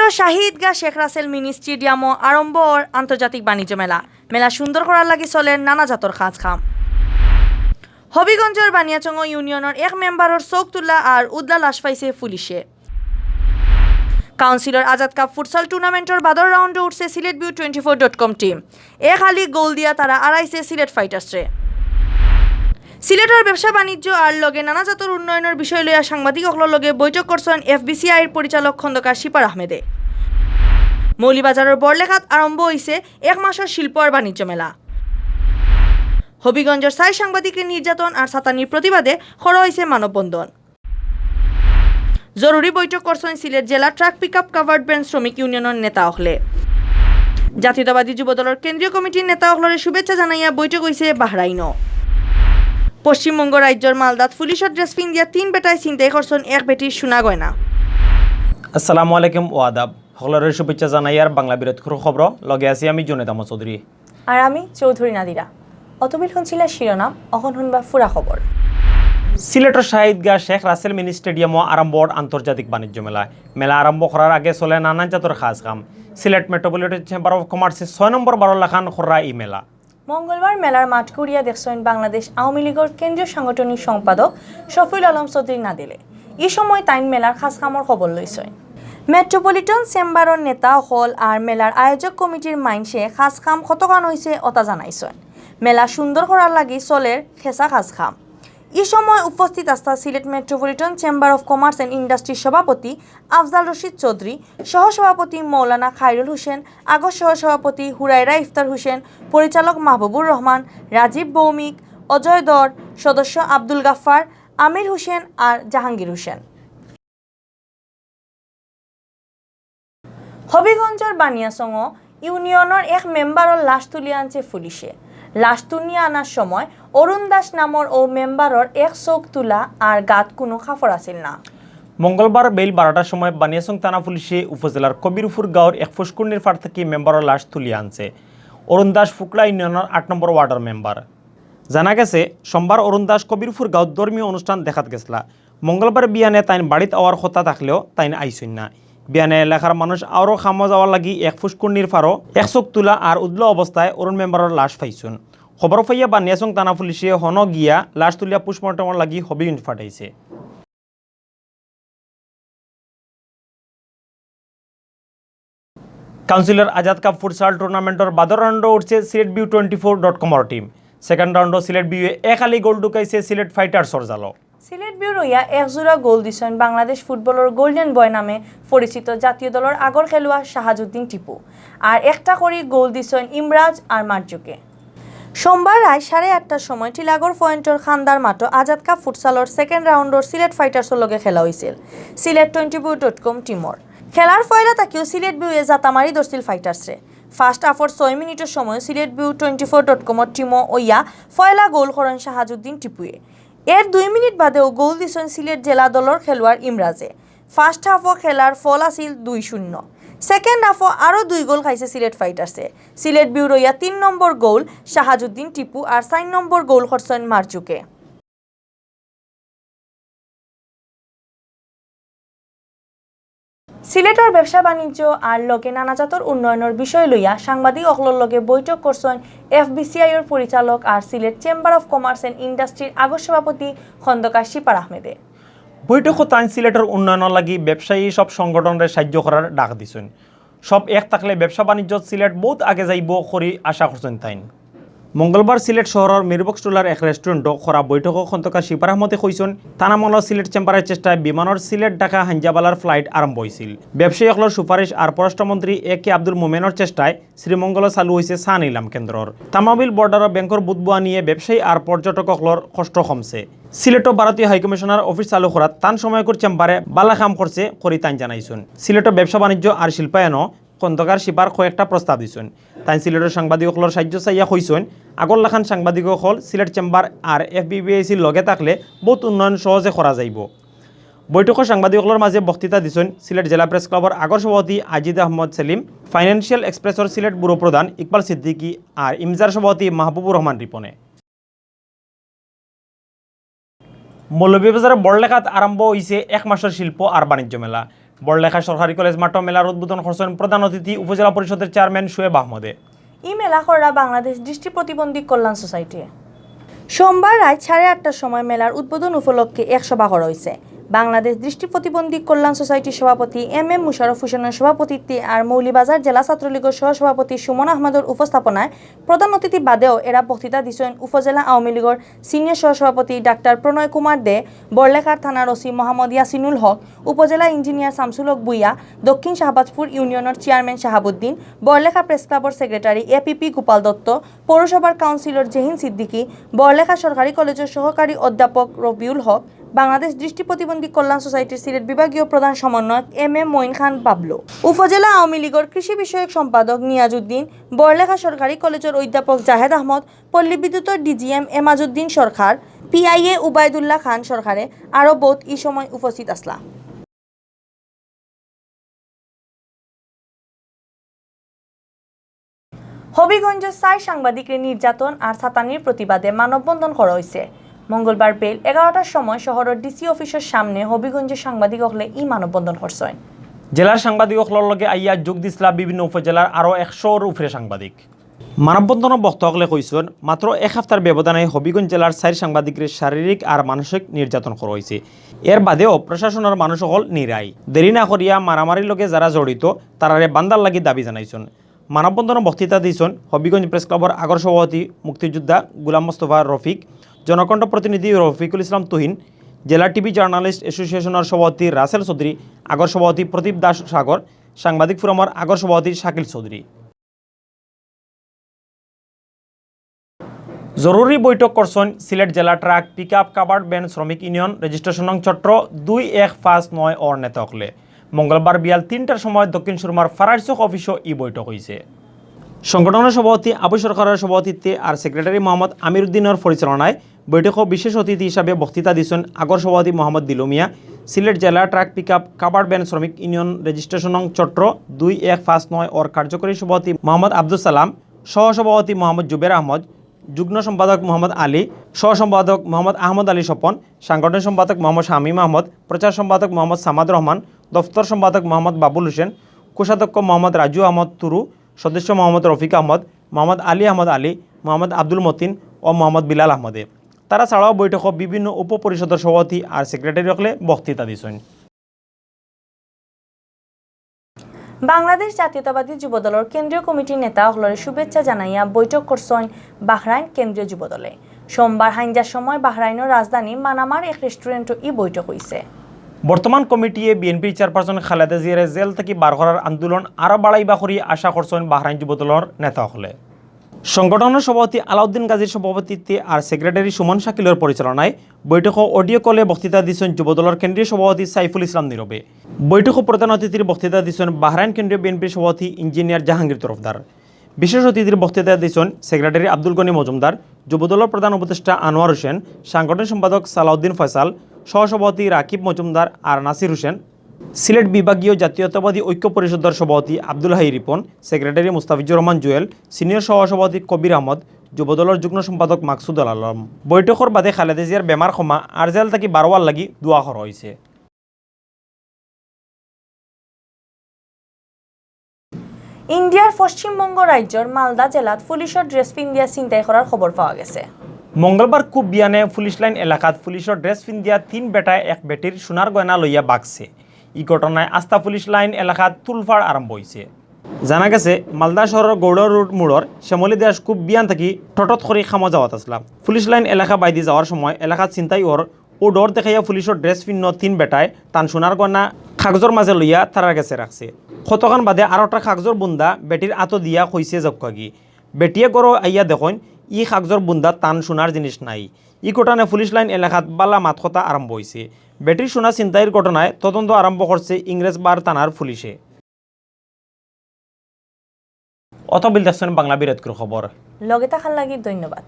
সিলেটর শাহিদগাঁ Sheikh Rasel mini স্টেডিয়ামও আরম্ভ আন্তর্জাতিক বাণিজ্য মেলা মেলা সুন্দর করার লাগি চলে নানা জাতর খাজ খাম। হবিগঞ্জের বানিয়াচং ইউনিয়নের এক মেম্বারের চৌক তোলা আর উদলা লাশ পাইছে পুলিশে। কাউন্সিলর আজাদ কাপ ফুটসল টুর্নামেন্টের বাদর রাউন্ডে উঠছে Banglaviewtv টিম। এক হালি গোল দিয়া তারা আড়াইছে সিলেট ফাইটার্সরে। সিলেটের ব্যবসা বাণিজ্য আর লগে নানা জাতর উন্নয়নের বিষয় লইয়া সাংবাদিকসকলের লগে বৈঠক করছেন FBCIর পরিচালক খন্দকার শিপার আহমেদে। মৌলিবাজারের বড়লেখাত আরম্ভ হয়েছে এক মাসের শিল্প আর বাণিজ্য মেলা। হবিগঞ্জের 6 সাংবাদিকের নির্যাতন আর ছাতানির প্রতিবাদে খড় হয়েছে মানববন্ধন। জরুরি বৈঠক করছেন সিলেট জেলা ট্রাক পিকআপ কাভার্ড ভ্যান শ্রমিক ইউনিয়নের নেতা হলে। জাতীয়তাবাদী যুবদলের কেন্দ্রীয় কমিটির নেতা হলরে শুভেচ্ছা জানাইয়া বৈঠক হয়েছে বাহরাইনও। পশ্চিমবঙ্গ রাজ্যের মালদাত পুলিশের ড্রেস পিন্দিয়া 3 বেটায় ছিনতাই করছেন এক বেটির সোনা গয়না। আসসালামু আলাইকুম ও আদাব। সকলের শুভেচ্ছা জানাই আর বাংলা বিরোধীর খবর লগে আছি আমি জনেতাম চৌধুরী আর আমি চৌধুরী নাদিরা। অতবিল শুনছিলা শিরোনাম, অখন শুনবা ফুরা খবর। সিলেটের শাহিদগাঁ শেখ রাসেল মিনি স্টেডিয়ামও আরম্ভ আন্তর্জাতিক বাণিজ্য মেলা আরম্ভ করার আগে চলে নানান জাতর খাজ কাম। সিলেট মেট্রোপলিটন চেম্বার অফ কমার্সে 6 নম্বর 12 লাখান খররা ই মেলা। মঙ্গলবার মেলার মাঠ করিয়া দেখছেন বাংলাদেশ আওয়ামী লীগের কেন্দ্রীয় সাংগঠনিক সম্পাদক শফিউল আলম চৌধুরী নাদিলে। এই সময় তাইন মেলার খাস কামর খবর লইছেন। মেট্রোপলিটন চেম্বারের নেতা হল আর মেলার আয়োজক কমিটির মাইনসে খাস কাম কতখান হয়েছে অতা জানাইছেন। মেলা সুন্দর করার লাগি চলের খেসা খাস খাম। এই সময় উপস্থিত আসতা Sylhet metropolitan chamber of commerce and ইন্ডাস্ট্রির সভাপতি আফজাল রশিদ চৌধুরী, সহসভাপতি মৌলানা খায়রুল হোসেন, আগর সহসভাপতি হুরাইরা ইফতার হোসেন, পরিচালক মাহবুবুর রহমান, রাজীব ভৌমিক, অজয় দর, সদস্য আব্দুল গাফফার, আমির হোসেন আর জাহাঙ্গীর হোসেন। হবিগঞ্জের বানিয়াচং ইউনিয়নের এক মেম্বারের লাশ তুলি আনছে পুলিশে। লাশ তুলিয়ে আনার সময় অরুণ দাস নামর ও মেম্বারের এক চোখ তোলা আর গাত কোনো খাফর আছিল না। মঙ্গলবার বেল 12টার সময় বানিয়াচং থানা পুলিশে উপজেলার কবিরপুর গাঁওর এক ফুসকুন্নির ফাট থেকে মেম্বারের লাশ তুলিয়ে আনছে। অরুণ দাস ফুকলা ইউনিয়নের 8 নম্বর ওয়ার্ডের মেম্বার। জানা গেছে সোমবার অরুণ দাস কবিরপুর গাঁৱত ধর্মীয় অনুষ্ঠান দেখাত গেছলা। মঙ্গলবার বিয়ানে তাইন বাড়িত আওয়ার কথা থাকলেও তাইন আইসইন না। বিয়ানে এলাকার মানুষ আরও খামো যাওয়ার লাগি এক ফুসকুন্নির ফারো এক চোখ তোলা আর উদল অবস্থায় অরুণ মেম্বারের লাশ পাইছুন। খবর পাইয়া বানিয়াচং থানা পুলিশে হন গিয়া লাশ তুলিয়া পোস্টমর্টমের লাগি হবিগঞ্জ ফাটাইছে। কাউন্সিলর আজাদ কাপ ফুটসল টুর্নামেন্টের বাদর রাউন্ডে উঠছে Banglaviewtv টিম। সেকেন্ড রাউন্ডে সিলেট বিউয়ে এক হালি গোল ঢুকাইছে সিলেট ফাইটার্সর জালো। সিলেট বিউর ইয়া এক জোড়া গোল দিছেন বাংলাদেশ ফুটবলের গোল্ডেন বয় নামে পরিচিত জাতীয় দলের আগর খেলোয়াড় শাহাজুদ্দিন টিপু আর একটা করে গোল দিছেন ইমরাজ আর মার্জুকে। সোমবার রায় 8:30টার সময় টিলাগড় পয়েন্টের খান্দার মাঠে আজাদ কাপ ফুটসলের সেকেন্ড রাউন্ডের সিলেট ফাইটার্সের লগে খেলা হয়েছিল Banglaviewtv টিমর। খেলার ফয়লা তাকেও সিলেট বিউয়ে জাতামারি ধরছিল ফাইটার্সে। ফার্স্ট হাফের 6 মিনিটের সময় Banglaviewtv টিমও ওইয়া ফয়লা গোল করেন শাহাজুদ্দিন টিপুয়ে। এর 2 মিনিট বাদেও গোল দিছেন সিলেট জেলা দলের খেলোয়াড় ইমরাজে। ফার্স্ট হাফও খেলার ফল আছিল 2-0। সেকেন্ড হাফও আরও 2 গোল খাইছে সিলেট ফাইটার্সে। সিলেট বিউর ইয়া 3 নম্বর গোল শাহাজুদ্দিন টিপু আর 4 নম্বর গোল করছেন মার্জুকে। সিলেটের ব্যবসা বাণিজ্য আর লগে নানা জাতর উন্নয়নের বিষয় লইয়া সাংবাদিক অকলর লগে বৈঠক করছেন FBCIর পরিচালক আর Sylhet chamber of commerce and ইন্ডাস্ট্রির আগর সভাপতি খন্দকার শিপার আহমেদে। বৈঠকত তাইন সিলেটের উন্নয়নের লাগি ব্যবসায়ী সব সংগঠনের সাহায্য করার ডাক দিছেন। সব এক থাকলে ব্যবসা বাণিজ্য সিলেট বহুত আগে যাইব করি আশা করছেন তাইন। মঙ্গলবার সিলেট শহরের মিরবক্স টোলার এক রেস্টুরেন্টও খরা বৈঠক খন্দকার শিপার আহমদে কইছেন তানামল সিলেট চেম্বারের চেষ্টায় বিমানের সিলেট ঢাকা হাঞ্জাবালার ফ্লাইট আরম্ভ হয়েছিল। ব্যবসায়ীসকলের সুপারিশ আর পররাষ্ট্রমন্ত্রী AK আব্দুল মোমেনের চেষ্টায় শ্রীমঙ্গল চালু হয়েছে চা নিলাম কেন্দ্রর। তামাবিল বর্ডারের ব্যাংকর বুধবুয়া নিয়ে ব্যবসায়ী আর পর্যটকসকলের কষ্ট কমছে। সিলেটও ভারতীয় হাইকমিশনার অফিস চালু করাত তান সময়কর চেম্বারে বালা কাম করছে করি তাই জানাইছেন। সিলেটের ব্যবসা বাণিজ্য আর শিল্পায়নও খন্দকার শিপার কয়েকটা প্রস্তাব দিছেন। তাই সিলেটের সাংবাদিকসকলের সাহায্য চাইয়া কইছেন আগর লাখান সাংবাদিকসকল সিলেট চেম্বার আর FBCIর লগে থাকলে বহুত উন্নয়ন সহজে করা যাইব। বৈঠকের সাংবাদিকসকলের মাঝে বক্তৃতা দিছেন সিলেট জেলা প্রেস ক্লাবের আগর সভাপতি আজিদ আহমদ সেলিম, ফাইন্যান্সিয়াল এক্সপ্রেসর সিলেট ব্যুরো প্রধান ইকবাল সিদ্দিকী আর ইমজার সভাপতি মাহবুবুর রহমান রিপনে। মৌলভীবাজারের বড়লেখাত আরম্ভ হয়েছে এক মাসের শিল্প আর বাণিজ্য মেলা। বড়লেখা সরকারি কলেজ মাঠ মেলার উদ্বোধন করছেন প্রধান অতিথি উপজেলা পরিষদের চেয়ারম্যান শোয়েব আহমদে। ই মেলা করা বাংলাদেশ দৃষ্টি প্রতিবন্ধী কল্যাণ সোসাইটি। সোমবার রাত 8:30টার সময় মেলার উদ্বোধন উপলক্ষে এক সভা করা হয়েছে। বাংলাদেশ দৃষ্টি প্রতিবন্ধী কল্যাণ সোসাইটির সভাপতি এম মুশারফ হোসেনের সভাপতিত্বে আর মৌলিবাজার জেলা ছাত্রলীগের সহসভাপতি সুমন আহমদের উপস্থাপনায় প্রধান অতিথি বাদেও এরা বক্তৃতা দিচ্ছেন উপজেলা আওয়ামী লীগের সিনিয়র সহসভাপতি ডাক্তার প্রণয় কুমার দে, বড়লেখার থানার ওসি মোহাম্মদ ইয়াসিনুল হক, উপজেলা ইঞ্জিনিয়ার শামসুল হক বুইয়া, দক্ষিণ শাহবাজপুর ইউনিয়নের চেয়ারম্যান শাহাবুদ্দিন, বড়লেখা প্রেস ক্লাবের সেক্রেটারি এপিপি গোপাল দত্ত, পৌরসভার কাউন্সিলর জেহিন সিদ্দিকী, বড়লেখা সরকারি কলেজের সহকারী অধ্যাপক রবিউল হক, বাংলাদেশ দৃষ্টি প্রতিবন্ধী কল্যাণ সোসাইটির সিলেট বিভাগীয় প্রধান সমন্বয়ক এম মঈন খান বাবলু, উপজেলা আওয়ামী লীগের কৃষি বিষয়ক সম্পাদক নিয়াজউদ্দিন, বড়লেখা সরকারি কলেজের অধ্যাপক জাহেদ আহমদ, পল্লী বিদ্যুতের ডিজিএম এমাজউদ্দিন সরকার, পিআইএ উবায়দুল্লাহ খান সরকারে আরও বহুত এই সময় উপস্থিত আসলা। হবিগঞ্জের 4 সাংবাদিকের নির্যাতন আর ছাতানির প্রতিবাদে মানববন্ধন করা হয়েছে। মঙ্গলবার বেল 11টার সময় শহরের ডিসি অফিসের সামনে হবিগঞ্জের সাংবাদিক হলে ই মানববন্ধন করছেন। জেলার সাংবাদিক হলের লগে আইয়া যোগ দিছিলা বিভিন্ন উপজেলার আরও 100-র উপরে সাংবাদিক। মানববন্ধনের বক্তাসকলে কইছেন মাত্র এক সপ্তাহের ব্যবধানে হবিগঞ্জ জেলার 4 সাংবাদিকের শারীরিক আর মানসিক নির্যাতন করা হয়েছে। এর বাদেও প্রশাসনের মানুষ সকল নিরাই দেরি না করিয়া মারামারির লগে যারা জড়িত তারারে বান্দার লাগি দাবি জানাইছেন। মানববন্ধনের বক্তৃতা দিয়েছেন হবিগঞ্জ প্রেস ক্লাবের আগর সভাপতি মুক্তিযোদ্ধা গুলাম মোস্তফা রফিক, জনকণ্ঠ প্রতিনিধি রফিকুল ইসলাম তুহিন, জেলা টিভি জার্নালিস্ট অ্যাসোসিয়েশনের সভাপতি রাসেল চৌধুরী, আগর সভাপতি প্রদীপ দাস সাগর, সাংবাদিক ফোরামের আগর সভাপতি শাকিল চৌধুরী। জরুরি বৈঠক করছেন সিলেট জেলা ট্রাক পিকআপ কাভার্ড ভ্যান শ্রমিক ইউনিয়ন রেজিস্ট্রেশন নং চট্র 2159 ওর নেতাসকলে। মঙ্গলবার বিয়াল 3টার সময় দক্ষিণ সুরমার ফারারচক অফিসও ই বৈঠক হয়েছে। সংগঠনের সভাপতি আবু সরকারের সভাপতিত্বে আর সেক্রেটারি মোহাম্মদ আমির উদ্দিনের পরিচালনায় বৈঠকে বিশেষ অতিথি হিসাবে বক্তৃতা দিয়েছেন আগর সভাপতি মোহাম্মদ দিলুমিয়া, সিলেট জেলা ট্রাক পিকআপ কাভার্ড ভ্যান শ্রমিক ইউনিয়ন রেজিস্ট্রেশন নং চট্র 2159 ওর কার্যকরী সভাপতি মোহাম্মদ আব্দুল সালাম, সহসভাপতি মোহাম্মদ জুবের আহমদ, যুগ্ম সম্পাদক মোহাম্মদ আলী, সহ সম্পাদক মোহাম্মদ আহমদ আলী স্বপন, সাংগঠনিক সম্পাদক মোহাম্মদ শামীম আহমদ, প্রচার সম্পাদক মোহাম্মদ সামাদ রহমান, দফতর সম্পাদক মোহাম্মদ বাবুল হোসেন, কোষাধ্যক্ষ মোহাম্মদ রাজু আহমদ তুরু, সদস্য মোহাম্মদ রফিক আহমদ, মোহাম্মদ আলী, মোহাম্মদ আব্দুল মতিন ও মোহাম্মদ বিলাল আহমদে। তারা ছাড়াও বৈঠকে বিভিন্ন উপপরিষদের সভাপতি আর সেক্রেটারি হলে বক্তৃতা দিয়েছেন। বাংলাদেশ জাতীয়তাবাদী যুবদলের কেন্দ্রীয় কমিটির নেতা হলরে শুভেচ্ছা জানাইয়া বৈঠক করছেন বাহরাইন কেন্দ্রীয় যুবদলে। সোমবার হাইঞ্জার সময় বাহরাইনের রাজধানী মানামার এক রেস্টুরেন্টও ই বৈঠক হয়েছে। বর্তমান কমিটিয়ে বিএনপির চেয়ারপারসন খালেদা জিয়ারে জেল থেকে বার করার আন্দোলন আরও বাড়াইবা করি আশা করছেন বাহরাইন যুবদলের নেতাসকলে। সংগঠনের সভাপতি আলাউদ্দিন গাজীর সভাপতিত্বে আর সেক্রেটারি সুমন শাকিলের পরিচালনায় বৈঠকে অডিও কলে বক্তৃতা দিয়েছেন যুবদলের কেন্দ্রীয় সভাপতি সাইফুল ইসলাম নীরবে। বৈঠকে প্রধান অতিথির বক্তৃতা দিয়েছেন বাহরাইন কেন্দ্রীয় বিএনপির সভাপতি ইঞ্জিনিয়ার জাহাঙ্গীর তরফদার। বিশেষ অতিথির বক্তৃতা দিয়েছেন সেক্রেটারি আব্দুল গনি মজুমদার, যুবদলের প্রধান উপদেষ্টা আনোয়ার হোসেন, সাংগঠনিক সম্পাদক সালাউদ্দিন ফয়সাল, সহসভাপতি রাকিব মজুমদার আর নাসির হোসেন, সিলেট বিভাগীয় জাতীয়তাবাদী ঐক্য পরিষদের সভাপতি আব্দুল হাই রিপন, সেক্রেটারি মুস্তাফিজুর রহমান জুয়েল, সিনিয়র সহসভাপতি কবির আহমদ, যুবদলের যুগ্ম সম্পাদক মাকসুদ আলম। বৈঠকের বাদে খালেদা জিয়ার বেমার ক্ষমা আর জেল থেকে বারোয়ার লাগি দোয়া করা হয়েছে। ইন্ডিয়ার পশ্চিমবঙ্গ রাজ্যের মালদা জেলাত পুলিশের ড্রেস পিন্দিয়া ছিনতাই করার খবর পাওয়া গেছে। মঙ্গলবার খুব বিয়ানে পুলিশ লাইন এলাকাত পুলিশের ড্রেস পিন্দিয়া 3 বেটায় এক বেটির সোনার গয়না লইয়া বাগছে। এই ঘটনায় আস্থা পুলিশ লাইন এলাকাত তুলফাড় আরম্ভ হয়েছে। জানা গেছে মালদা শহরের গৌড় রোড মোড়র শ্যামলী দাস খুব বিয়ান থেকে টটত করে খামো যাওয়াত আসলাম। পুলিশ লাইন এলাকা বাইদি যাওয়ার সময় এলাকাত চিন্তাই ও ডর দেখাইয়া পুলিশের ড্রেস পিন্ন 3 বেটায় তান সোনার গয়না কাগজের মাঝে লইয়া তারার কাছে রাখছে। কতক্ষণ বাদে আর একটা কাগজর বুন্দা বেটির আতো দিয়া কইছে জক্কাগি। বেটিয়ে গড় আইয়া দেখুন ই কাগজর বুন্দা তান সোনার জিনিস নাই। ই ঘটনায় পুলিশ লাইন এলাকাত বালা মাত কথা আরম্ভ হয়েছে। বেটির সোনা ছিনতাইয়ের ঘটনায় তদন্ত আরম্ভ করছে ইংরেজবার থানার পুলিশে। অতবিল দেখছেন বাংলাবিরোধ খবর। লগে থাকার লাগি ধন্যবাদ।